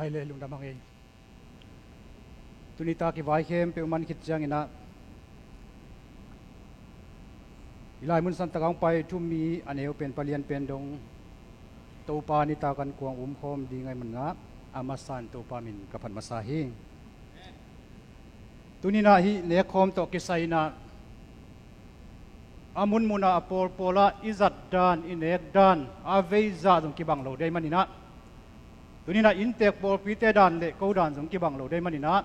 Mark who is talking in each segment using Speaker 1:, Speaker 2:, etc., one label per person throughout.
Speaker 1: hai le lung damang ei tunita ki vai khem pe man khit jang ina ilai mun san takang pai thu mi aneu pen palian pen dong to pa ni ta kan kuang khom di ngai man nga amasan to pa min kapan masahi tunina hi ne khom to kisaina amun muna apol pola izat dan inek dan aveiza dong kibang lo dei manina tunina intek pol pite dan le ko dan dong kibang lo dei manina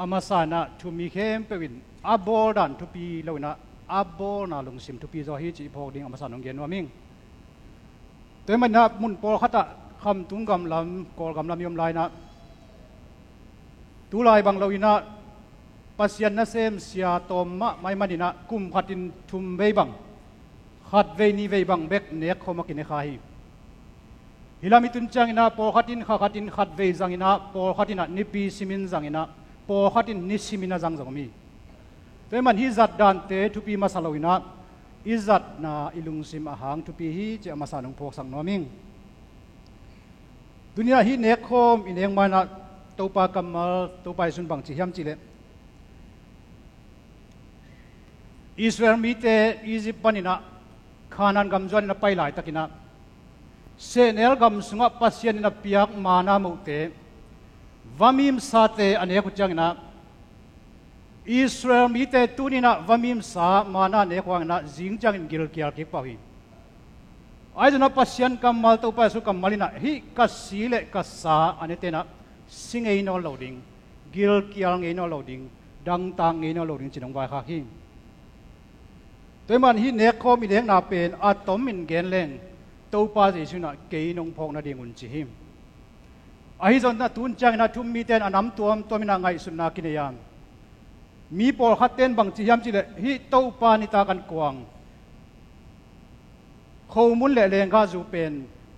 Speaker 1: amasana thu mi khem pewin abol dan thu pi lo na abol na lung sim thu pi zo hi chi phok ding amasan ong gen wa ming te manna mun pol khata kham tung gam lam kol gam lam yom lai na tu lai bang lo ina pasian na sem sia tom ma mai manina kum khatin thum vei bang khat vei ni vei bang bek nek khoma kin khai hilami tun chang ina po khatin khat vei jang ina po khatina nipi simin jang ina po khatin ni simina jang jang mi te man hi zat dan te thupi masalowina izat na ilung sim ahang thupi hi che amasanong phok sang noming dunia hi nek khom ineng mana topa kamal topai sun bang chi hiam chi le อิสราเอลมีเตอียิปต์ปนินะขานันกำจวนนะไปหลายตะกินะเซเนลกำสุงะปัสยันนะเปียกมานามุเตวามิมซาเตอันเอกุจังนะอิสราเอลมีเตตุนินะวามิมซามานาเนกวังนะจิงจังอินกิลเกียร์กิปะฮีไอ้เจ้านับปัสยันกัมมัลตัวไปสุกัมมัลินะฮิกัสซีเลกัสซาอันเอเตนะสิงเอโนโลดิงกิลเกียร์เอโนโลดิงดังตังเอโนโลดิงจินงวายข้าฮิตัวมันฮิเนคโคมีเด็กนาเป็นอะตอมมินเกนเลงตัวป้าจะสุนัขเกยนงพงนาดีงุนจิฮิมไอ้เจ้านับตุนจังนับทุ่มมีเตนอันน้ำตัวมินางไงสุนัขกินยามมีปอลขัดเต้นบางจิยามจิเลฮิตัวป้านิตากันกวางข้อมูลเล่งกาจูเป็น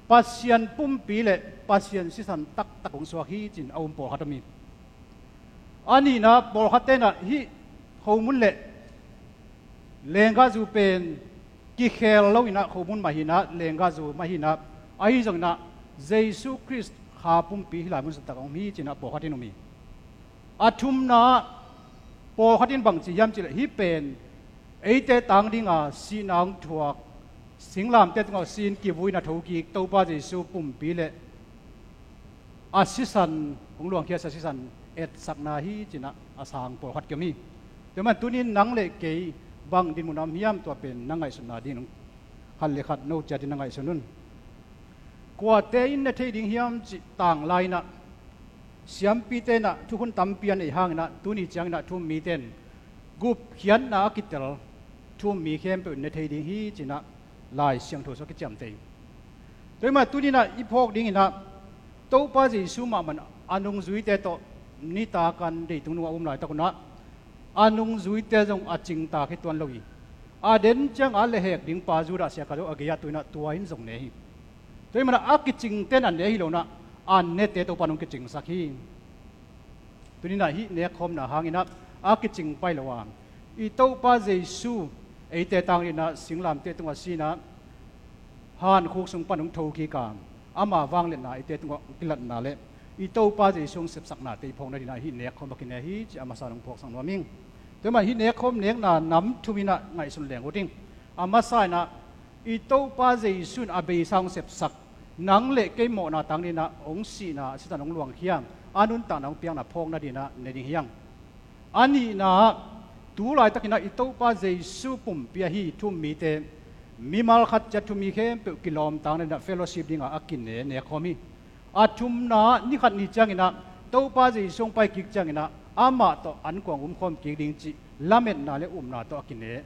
Speaker 1: ปัสยันปุ่มปีเล่ปัสยันสิสันตักตักของสวาฮีจินเอาปอลขัดมีอันนี้นะปอลขัดเต้นนะฮิข้อมูลเล่เลงกาจูเป็นกิเคลเราอินะข้อมูลมาหินะเลงกาจูมาหินะไอ้จังนะเยซูคริสต์ข้าปุ่มปีหลายมุสตะของมีจินะปอลขัดเต้นมีอาทุมนะปอลขัดเต้นบางจิยามจิเลฮิเป็นไอเตตังดิ้งอ่ะสีนางถวกสิงลามเตตงเอาซีนกีบุยนาทูกีตัวป้าจะสู้ปุ่มปีเล่อาศิสันของหลวงเขียนศิสันเอ็ดสักนาฮีจินะอาสางปอขัดเกี่ยมีแต่มันตัวนี้นังเล็กเกยบางดินมุนามยามตัวเป็นนังไงสุนาดินฮันเลขัดโนจัดนังไงสุนุนกว่าเตอินเนเทดิ่งยามจิต่างลายนะเสียมปีเตนะทุกคนตำเปียนไอห่างนะตัวนี้จังนะทุ่มมีเต้นกุบเขียนนะกิตเตลทุ่มมีเข้มเป็นเนเทดิ่งฮีจินะลายเสียงโทรศัพท์ก็จำเต็มโดยมาตุนี้นะอีพอกดิ้งนะตัวป้าจีสุมามันอนุงจุยเตโตนิตากันได้ตุนว่าอุ้มหลายตะกุนะอนุงจุยเตจงอาจิงตาคิดตัวลอยอาเดนจังอาเลเหกดิ้งป้าจูระเสียกระโดอเกียตัวนะตัวหินจงเนหิโดยมันอากิจิงเต้นอันเนหิโลนะอันเนเตตัวปานุงกิจิงสักฮีตัวนี้นะฮิเนคอมนะหางอินะอากิจิงไปละวางอีตัวป้าจีสุไอเตตังอินะสิงลามเตตุงว่าสีนะฮานคุกสงปนุงโทกีกามอามาวังเล่นนะไอเตตุงว่ากิลัดนาเล่อีโตป้าจะส่งเสพสักนาเตยพงในดินาฮิเนคคอมบักเนฮิจะอามาสารงพกสังนวมิงแต่มาฮิเนคคอมเนกนาน้ำทุมินะไงสุนแหลงอุดิงอามาสายนะอีโตป้าจะสุนอาเบยสังเสพสักนังเล็กเกยโมนาตังดินะองสีนะสิตานองหลวงเฮียงอานุนตานองเปียงนะพงในดินะในดิเฮียงอันนี้นะตัวลายตะกินะอิโตป้าเจสุปุ่มเปียฮีทุ่มมีเตมีมาลขัดจัดทุ่มมีเข้มเปิกิลอมต่างในนักเฟลโลชิพดิ้งอากินเนี่ยคอมีอาทุ่มนะนี่ขัดนิจังอินะโตป้าเจส่งไปกิกจังอินะอามาต่ออันกวางคอมกิกดิ้งจีลาเม็ดนาเลนาต่ออากินเนี่ย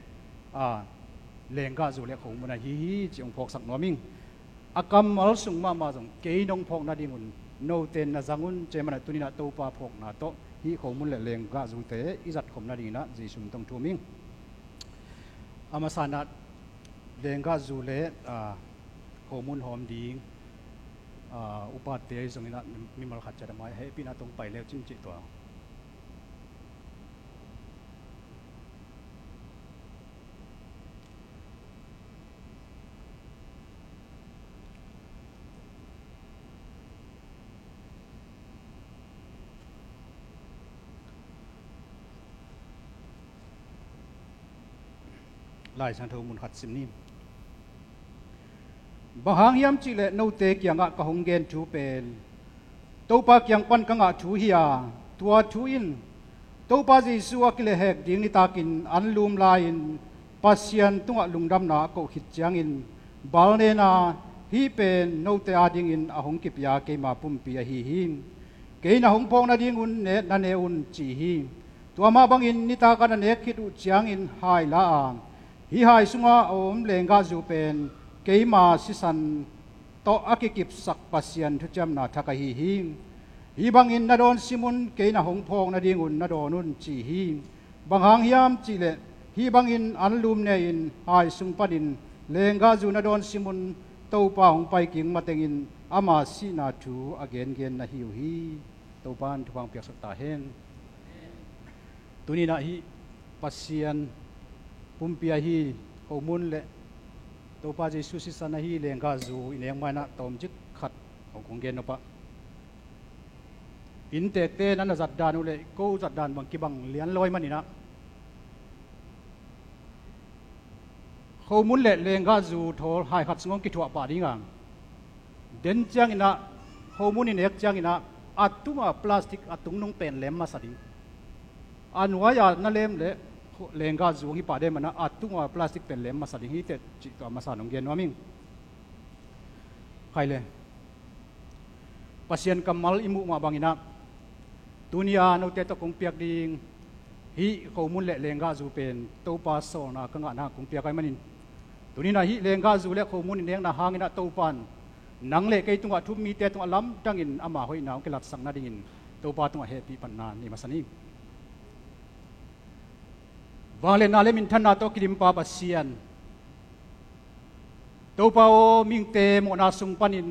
Speaker 1: เลงกาจูเลของมันฮีจีองพกสักนวมิงอากำมัลสุงมาจงเกยนงพกนาดิมุนโนเตนนาจังุนเจมันตุนินะโตป้าพกนาโตฮีข้อมูลเลงกาจูเตอิจัดคมนาดีนะจีสุมตงทูมิงอามาสานัดเลงกาจูเลข้อมูลหอมดีอุปาเตยตรงนี้นะมีมาขัดจัดมาให้พี่นาตรงไปแล้วจิ้มจิตตัวลายสันทมุนขัดสิมนี่บางหางยามจิเลโนเตกยังกะหงเกนชูเป็นตัวปากยังปันกังอาชูเฮียตัวชูอินตัวปาจีสัวกิเลเฮกดิ้งนิตากินอันลุมลายินปัสยันตุงลุงดำนาโกหิตจังอินบาลเนนาฮีเป็นโนเตอาดิ้งอินอหงกิปยาเกมาปุ่มปียฮีฮิมเกยนาหงพองนาดิ้งอุนเนนันเนอุนจีฮีตัวมาบังอินนิตากันเนคิดอุจังอินไฮลาฮิไฮสุงาอมเลงกาจูเป็นเกยมาสิสันโตอากิกิบสักปัสยันทุจำนาทักฮีฮิมฮีบังอินนาโดนซิมุนเกยนาหงพองนาดิ้งอุนนาโดนุนจีฮีบางหางยามจีเลฮีบังอินอันลุมเนอินไฮสุงปดินเลงกาจูนาโดนซิมุนโตปาหงไปกิงมาเตงินอามาสินาทูอเกนเกนนาฮิวฮีโตปานทุพังเปียกสักตาเฮนตัวนี้นะฮีปัสยันปุ่มเปียฮีข้อมูลเละตัวป้าจะสุสิสันฮีเลงกาจูอินเองไม่นะตอมจิกขัดของเกนนปะอินเตเตนั้นจัดดานุเลยกูจัดดานบางกีบังเลี้ยนลอยมันนี่นะ khâu muốn lệ lenga zu thol hai khat ngong ki thua pa dinga den chang ina khâu muốn in ek chang ina atunga plastic atung nong pen lem ma sading anwaya na lem le lenga zu hi pa de mana atunga plastic pen lem ma sading hi te chi to ma sa nong gen waming khaile pasien kamal imu ma bangina dunia no te to kong piak ding hi khâu muốn lệ lenga zu pen to pa so na ka nga na kong piak ai manin tunina hi lenga zu le khâu muốn in na hangina to pan nang le kai tunga thum mi te tunga lam tangin ama hoi naw ke lat sang na dingin to pa tunga happy pan na ni masani wale na le min than na to kilim pa pasian to pa o ming te mo na sung panin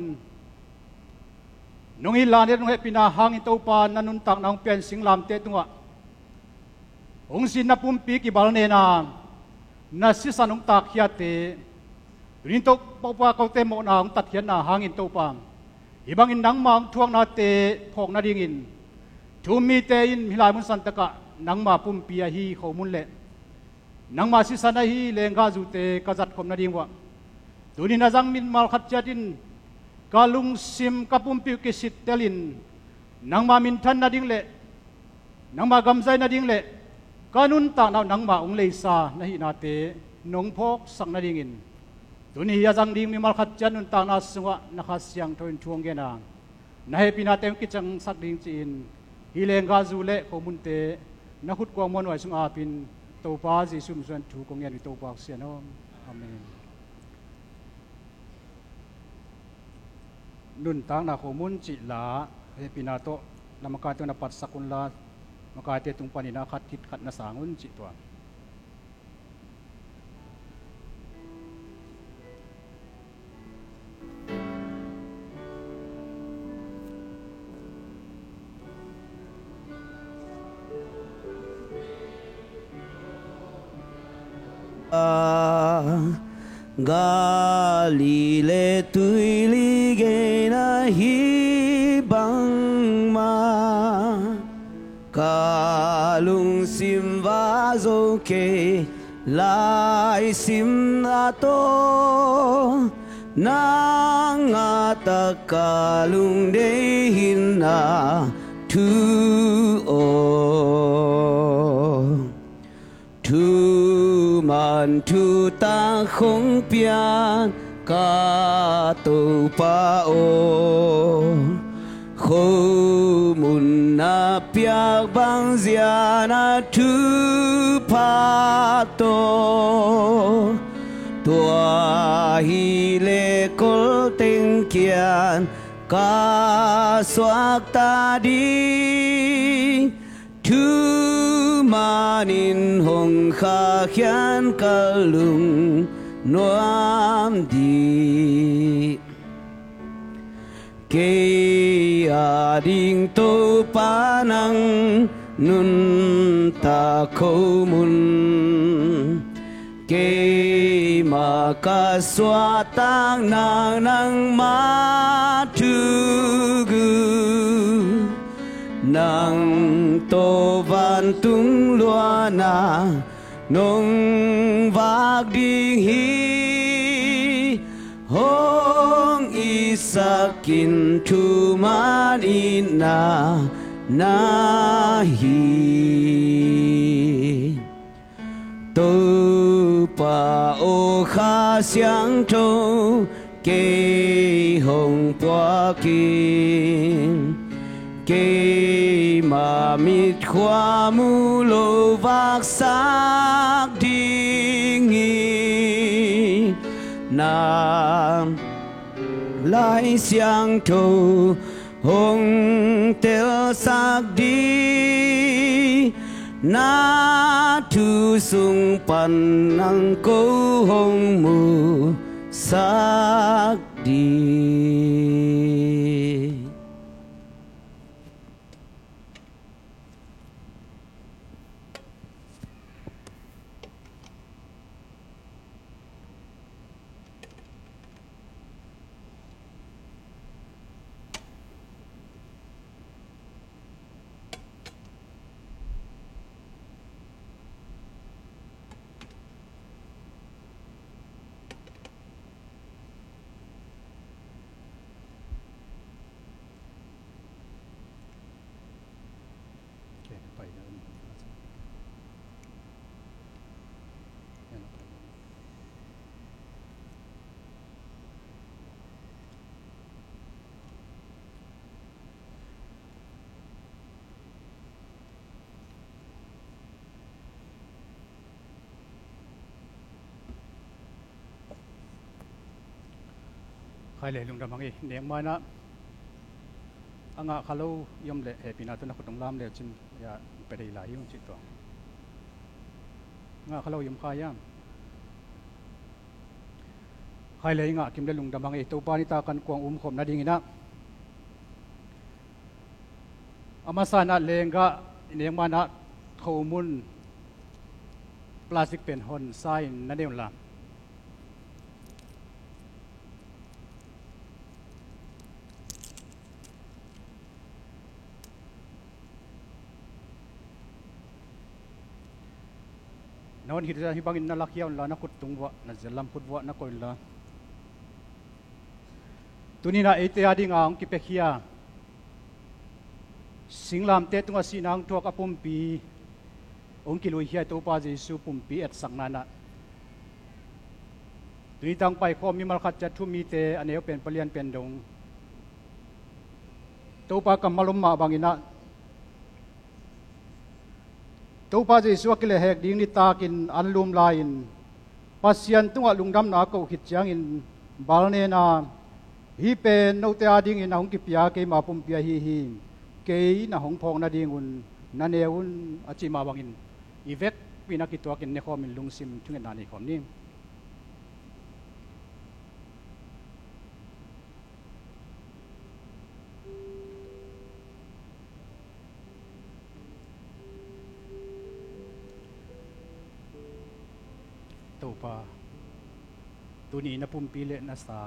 Speaker 1: nong ila ne nong happy na hangin to pa nanun tak nang pian sing lam te tunga ong sin na pumpi ki bal ne na si sanong tak hiat te rin to pa kau te mo na ong tat hian na hangin to pang ibang in nang mang thuang na te phok na dingin thu mi te in hilai mun san taka nang ma pum pia hi khau mun le nang ma si sana hi lenga zu te kazat khom na ding wa tunin na jang min mal khat chatin kalung sim kapum pi ke sit telin nang ma min than na ding le nang ma gam zai na ding le kanun ta na nang ma ong le sa na hi na te nong phok sang na dingin tuni ya jang ding mi mal khat chan nun ta na sunga na kha siang thoin thuang ge na na he pina tem ki chang sak ding chin hi lenga zu le ko mun te na khut ko mon wai sung a pin to pa ji sum suan thu ko ngen to pa sia no amen nun ta na ko mun chi la he pina to namaka to na pat sakun la maka te tung panina khat thit khat na sangun chi to
Speaker 2: Galile tui li ge na hi bang ma kalung sim va zo ke lai sim na to nang ata kalung de hin na tu o tu man tu ta không pian ca tu pa o khô mun na piak bang zia na tu pa to tua hi le kol ting kian ca soak ta đi tu manin hong kha khian kalung nuam di ke ading to panang nun ta khâu mun ke ma ka swa tang nang nang ma tu gu nang to van tung lua na nong vak ding hi hong isakin tu man ina na hi to pa o kha siang to ke hong pua kin ke ma mit khoa mu lo vak sak ding na lai siang to hong tel sak di na tu sung pan nang ko hong mu sak di
Speaker 1: khai le lung damang e neng mai na anga khalo yom le he pina tu na khutung lam le chin ya pe dei la yung chi to nga khalo yom khayam khai le nga kim le lung damang e to pa ni ta kan kwang khom na ding ina amasana lenga neng mana thomun plastic pen hon sai na deu la nawan hita hibangin na lakyaw la na kutung wa na zelam putwa na koil la tunina ete ading ang kipekhia singlam te tunga sinang tuak apumpi ong kilui hiya to pa Jesu pumpi at sangnana tunitang pai ko mi malkhat cha thumi te aneu pen palian pen dong to pa kamalum ma bangina to pa Jesu akile hek ding ni takin anlum lain pasian tunga lungdam na ko hit chang in balne na hi pen no te ading in hong ki pia ke ma pumpia hi ke na hong phong na dingun na neun achi ma bangin ivek pinakituakin ne khomin lungsim thungen nani khom ni topa tuni na pumpile na sa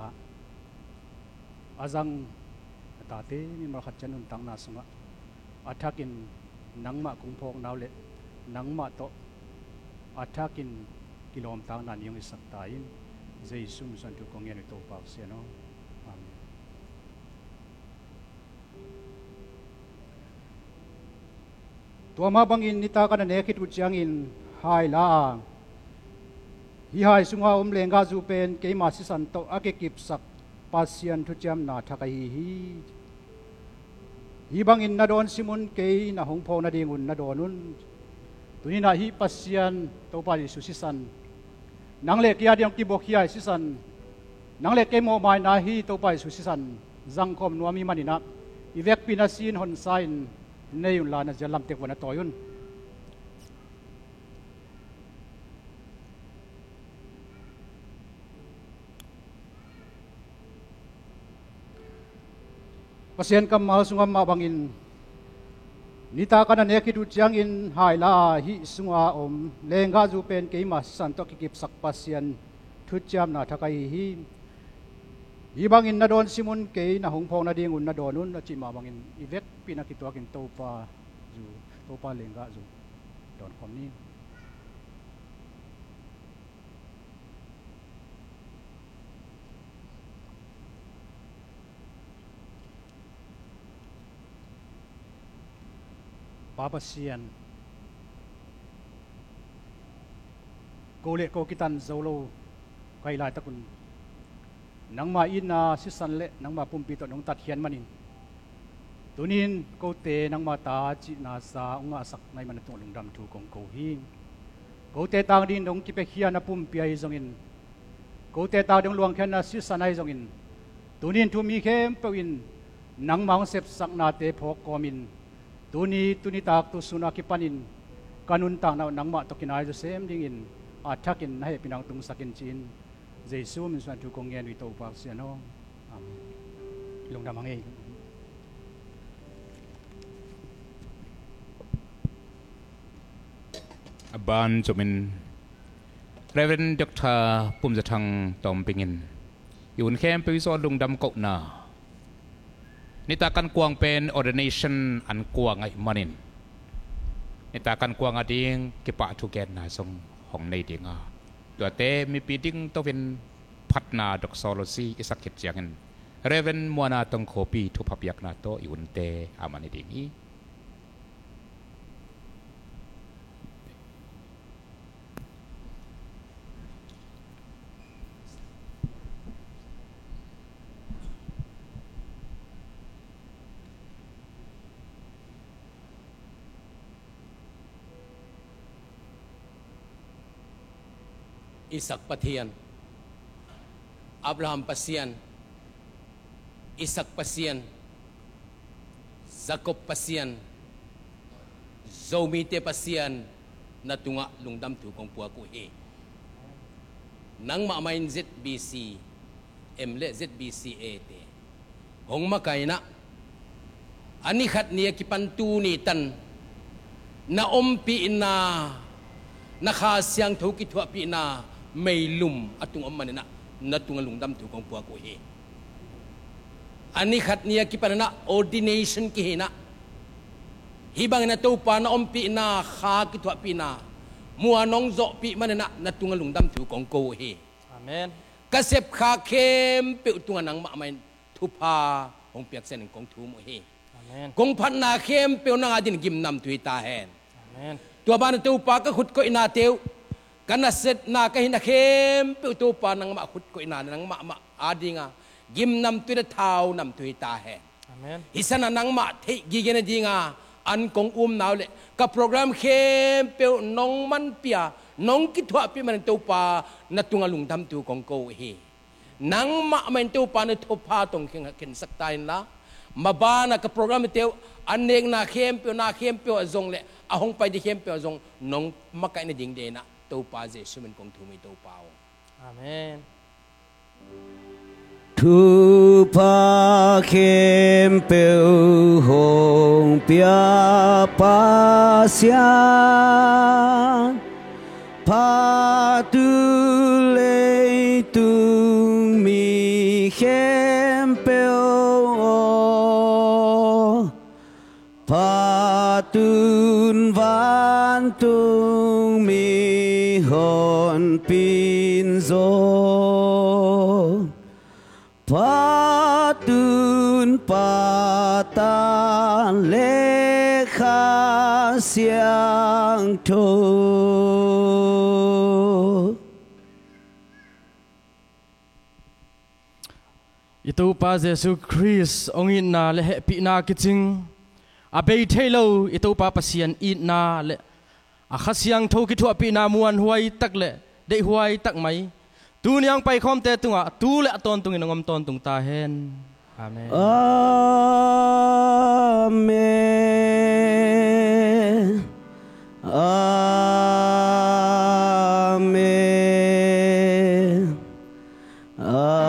Speaker 1: azang tate mi markhat chanun tang na sunga athakin nangma kungphok nawle nangma to athakin kilom tang nan yung isak tain Jesu san tu kongyen to pak se no amen tuama bangin nita kana nekit uchangin hai la hi hai sunga lenga zu pen ke ma si san to ake kip sak pasian thu cham na thakai hi bangin na don simun ke na hongpho na dingun na donun tunina hi pasian to pa Jesu sisan nangle kia diang ki bok hi sisan nangle ke mo mai na hi to pa Jesu sisan zangkom nuami manina ivek pinasin hon sain neyun la na jalam tek wana toyun pasien kam mal sungam ma bangin nita kana nekidu chiang in hai la hi sunga om lenga zu pen ke ma san to kip sak pasien thu cham na thakai hi bangin na don simun ke na hongphong na dingun na donun na chi ma bangin ivek pinakituakin topa zu topa lenga zu don khom ni Papa Sian ko kitan zolo kai lai takun nang ma ina sisan le nang ma pumpi to nong tat hian manin tunin ko te nang ma ta chi na sa unga sak nai man tu lungdam thu kong ko hi ko te tang din dong ki pe hian na pumpi ai zongin ko te ta dong luang khen na sisan ai zongin tunin thu mi khem pewin nang ma sep sak na te phok komin tuni tak tu suna ki panin kanun tang na nangma to kinai jo sem dingin athakin na he pinang tung sakin chin Jesu min san tu kong yen wi to pak sia no amen long da mangai
Speaker 3: aban chumin Reverend Dr. Pumjathang Tom Pingin yun khem pe so lung dam ko na nita kan kuang pen ordination an kuang ai manin nita kan kuang ading kipa thu ken na song hong nei dinga tua te mi piding to ven phatna doxology isakhet chiangin reven muana tong khopi thu phapyak na to yun te amani dingi
Speaker 4: Isak Pathian, Abraham Pasian, Isak pasien, Jacob pasien, Zomite pasien, na tunga lungdam tu kong puwa ko he. Nang maamain ZBC, emle ZBCA te. Hong makay na, anikat niya kipantunitan, na ompi na, nakasyang tukitwa pi na, may lum atong oman na tunga lungdam tu kong puwa ko he. Anikat niya kipanana ordination kihina. Hibang na to pa na ompi na kakitwa pi na muanong zo pi manana na tungalung dam tu kong ko he.
Speaker 5: Amen.
Speaker 4: Kasep kakem pi tunga nang maamain tupa hong piak sen kong tu mo he.
Speaker 5: Amen.
Speaker 4: Kong pan na kem pi nang adin gimnam tu itahen.
Speaker 5: Amen.
Speaker 4: Tua ba na to pa ka khut ko inatew kanaset na kahina kem pi to pa nang ma khut ko ina nang ma adinga gimnam tu da tau nam tu itahen.
Speaker 5: Amen.
Speaker 4: Isana nang ma te gigena dinga an kong naw le ka program khem pe nong man pia nong kitwa pi man to pa na tungalung dam tu kong ko he nang ma man to pa na to pa tong kin saktain la mabana ka program te aneng na khem pe azong le ahong pai di khem pe azong nong makai na ding de na to pa je sumen kong tu mi to pa.
Speaker 5: Amen.
Speaker 2: Thu pa khem peu hong pia pa xian pa tu lei tung mi khem peu pa tun van tung mi hon pin zo Patun patan lekha siang to
Speaker 5: Itu pa Yesu Christ ongin na le happy na kiching abei thelo itu pa pasian it na le akhasyang tho ki thu api na muan huai tak le dei huai tak mai tu niang pai khom te tunga tu le ton tung ingom ton tung ta hen. Amen.
Speaker 2: Amen. Amen. Amen.